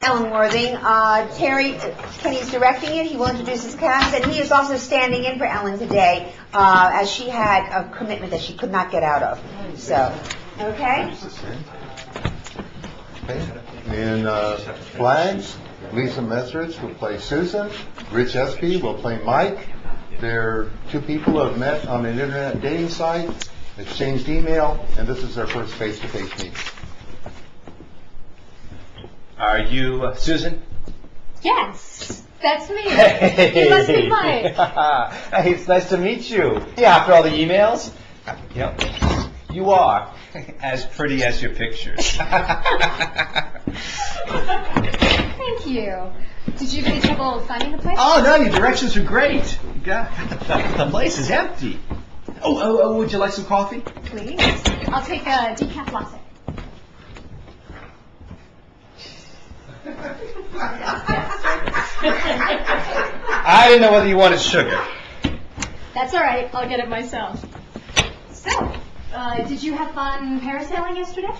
Ellen Worthing. Terry Kenney is directing it. He will introduce his cast, and he is also standing in for Ellen today, as she had a commitment that she could not get out of. So, okay? In Flags, Lisa Mezrich will play Susan. Rich Espey will play Mike. They're two people who have met on an internet dating site, exchanged email, and this is their first face-to-face meeting. Are you Susan? Yes, that's me. Hey. You must be Mike. Hey, it's nice to meet you. Yeah, after all the emails, you are as pretty as your pictures. Thank you. Did you have any trouble finding the place? Oh, no, your directions are great. The place is empty. Oh, would you like some coffee? Please. I'll take a decaf latte. I didn't know whether you wanted sugar. That's all right. I'll get it myself. So, did you have fun parasailing yesterday?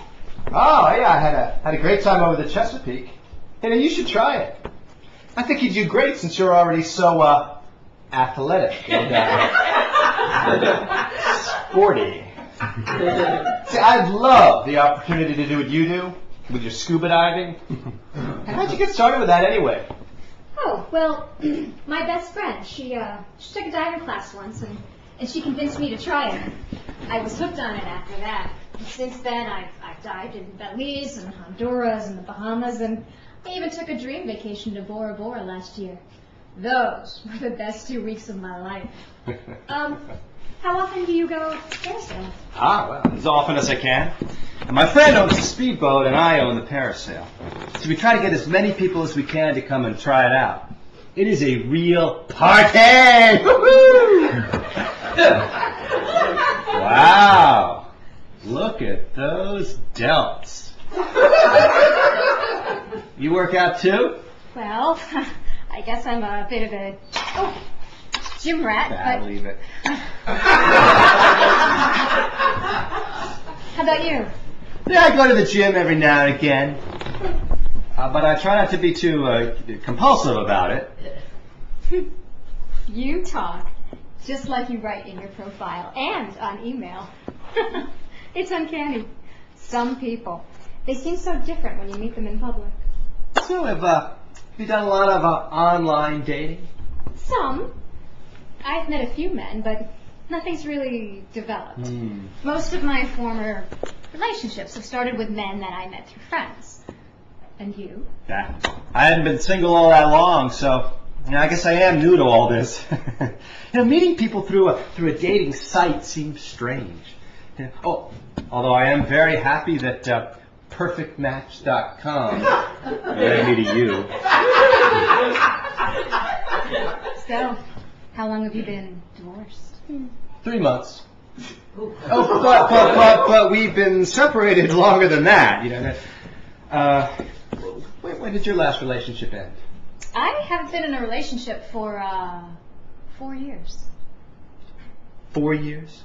Oh, yeah, I had a great time over the Chesapeake. Hey, you should try it. I think you'd do great since you're already so, athletic and, sporty. See, I'd love the opportunity to do what you do with your scuba diving. How'd you get started with that anyway? Oh, well, my best friend, she took a diving class once, and she convinced me to try it. I was hooked on it after that. And since then, I've dived in Belize and Honduras and the Bahamas, and I even took a dream vacation to Bora Bora last year. Those were the best 2 weeks of my life. How often do you go parasailing? Well, as often as I can. And my friend owns the speedboat, and I own the parasail. So we try to get as many people as we can to come and try it out. It is a real party! Wow! Look at those delts. You work out too? Well, I guess I'm a bit of a gym rat, I but... believe it. How about you? Yeah, I go to the gym every now and again. But I try not to be too compulsive about it. You talk just like you write in your profile and on email. It's uncanny. Some people, they seem so different when you meet them in public. So, have you done a lot of online dating? Some. I've met a few men, but nothing's really developed. Most of my former relationships have started with men that I met through friends. And you? Yeah. I hadn't been single all that long, so I guess I am new to all this. Meeting people through a dating site seems strange. Although I am very happy that perfectmatch.com led me to you. So, how long have you been divorced? 3 months. But we've been separated longer than that. When did your last relationship end? I haven't been in a relationship for 4 years. 4 years?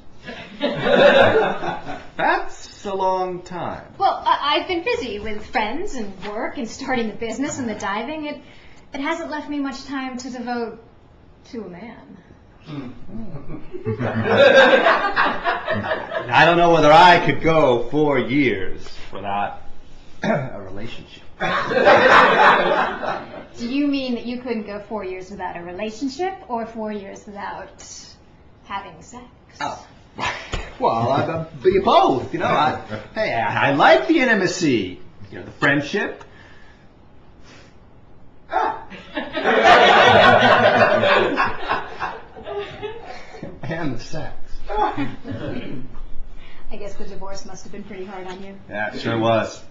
That's a long time. Well, I've been busy with friends and work and starting the business and the diving. It hasn't left me much time to devote to a man. I don't know whether I could go 4 years without a relationship. Do you mean that you couldn't go 4 years without a relationship, or 4 years without having sex? Oh. Well, both. I like the intimacy, the friendship. And the sex. I guess the divorce must have been pretty hard on you. Yeah, it sure was.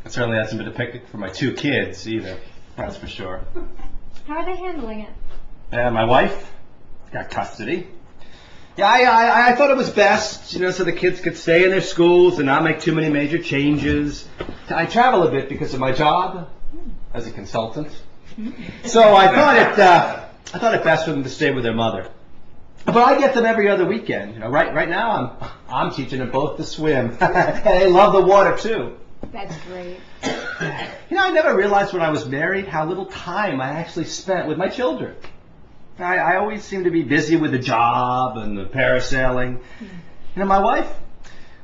It certainly hasn't been a picnic for my 2 kids either. That's for sure. How are they handling it? My wife got custody. Yeah, I thought it was best, so the kids could stay in their schools and not make too many major changes. I travel a bit because of my job as a consultant. So I thought it best for them to stay with their mother. But I get them every other weekend. Right now I'm teaching them both to swim. And they love the water too. That's great. I never realized when I was married how little time I actually spent with my children. I always seemed to be busy with the job and the parasailing. My wife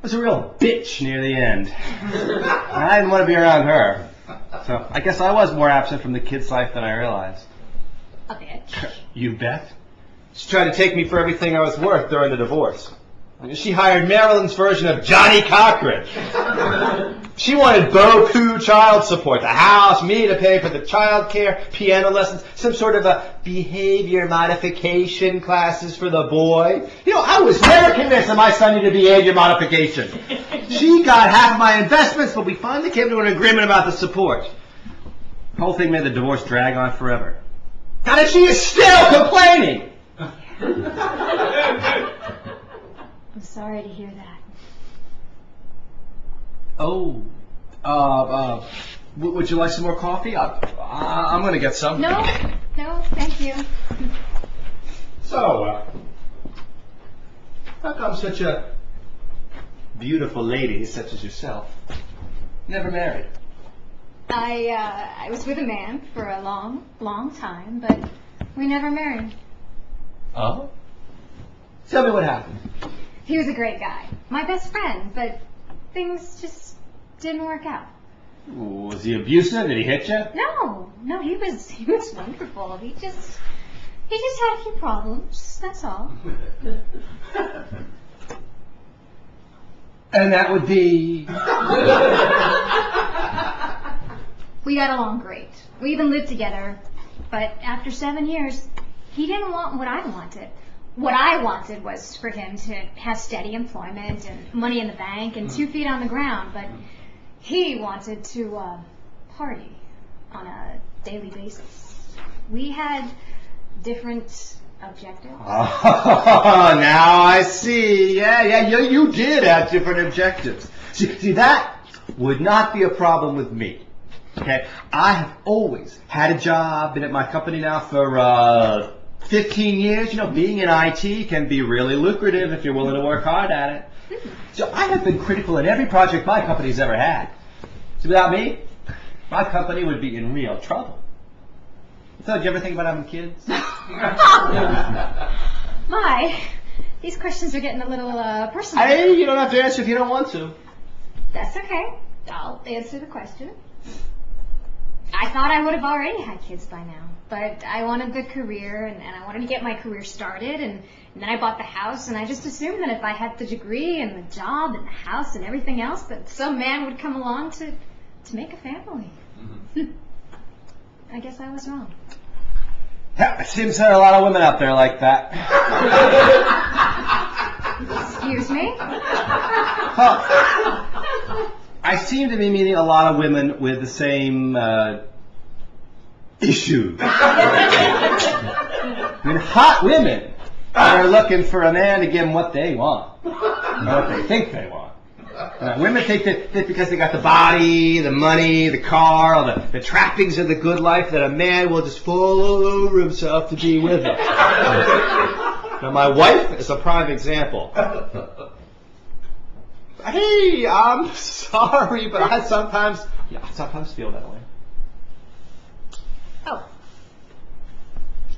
was a real bitch near the end. And I didn't want to be around her. So I guess I was more absent from the kids' life than I realized. A bitch. You bet. She tried to take me for everything I was worth during the divorce. She hired Marilyn's version of Johnny Cochran. She wanted beaucoup child support, the house, me to pay for the child care, piano lessons, some sort of a behavior modification classes for the boy. I was never convinced that my son needed behavior modification. She got half of my investments, but we finally came to an agreement about the support. The whole thing made the divorce drag on forever. And she is still complaining! I'm sorry to hear that. Oh, would you like some more coffee? I'm going to get some. No, thank you. So, how come such a beautiful lady such as yourself never married? I was with a man for a long, long time, but we never married. Oh? Tell me what happened. He was a great guy, my best friend, but things just didn't work out. Was he abusive? Did he hit you? No, he was wonderful. He just had a few problems, that's all. And that would be... We got along great. We even lived together, but after 7 years, he didn't want what I wanted. What I wanted was for him to have steady employment and money in the bank and 2 feet on the ground, but he wanted to party on a daily basis. We had different objectives. Oh, now I see. Yeah, you did have different objectives. See, that would not be a problem with me. Okay, I have always had a job, been at my company now for 15 years. Being in IT can be really lucrative if you're willing to work hard at it. So I have been critical in every project my company's ever had. So without me, my company would be in real trouble. So did you ever think about having kids? My, these questions are getting a little personal. Hey, you don't have to answer if you don't want to. That's okay. I'll answer the question. I thought I would have already had kids by now, but I wanted a good career, and I wanted to get my career started, and then I bought the house, and I just assumed that if I had the degree and the job and the house and everything else, that some man would come along to make a family. I guess I was wrong. Yeah, it seems there are a lot of women out there like that. Excuse me? I seem to be meeting a lot of women with the same issues. Hot women are looking for a man to give them what they want, or what they think they want. Women think that because they got the body, the money, the car, all the trappings of the good life, that a man will just fall over himself to be with them. Now, my wife is a prime example. Hey, I'm sorry, but I sometimes feel that way. Oh.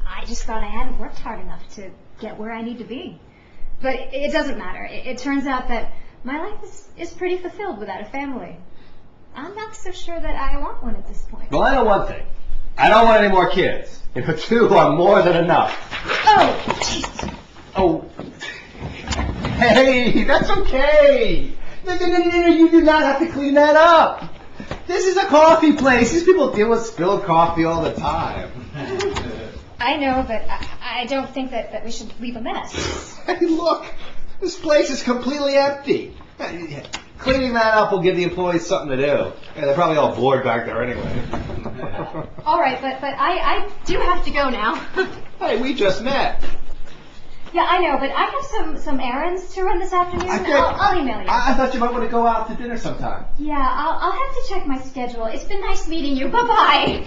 I just thought I hadn't worked hard enough to get where I need to be. But it doesn't matter. It turns out that my life is pretty fulfilled without a family. I'm not so sure that I want one at this point. Well, I know one thing. I don't want any more kids. 2 are more than enough. Oh, Jesus. Oh. Hey, that's okay. No, you do not have to clean that up. This is a coffee place. These people deal with spilled coffee all the time. I know, but I don't think that we should leave a mess. Hey, look. This place is completely empty. Cleaning that up will give the employees something to do. Yeah, they're probably all bored back there anyway. All right, but I do have to go now. Hey, we just met. Yeah, I know, but I have some errands to run this afternoon. I'll email you. I thought you might want to go out to dinner sometime. Yeah, I'll have to check my schedule. It's been nice meeting you. Bye-bye.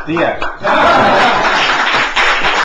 The end.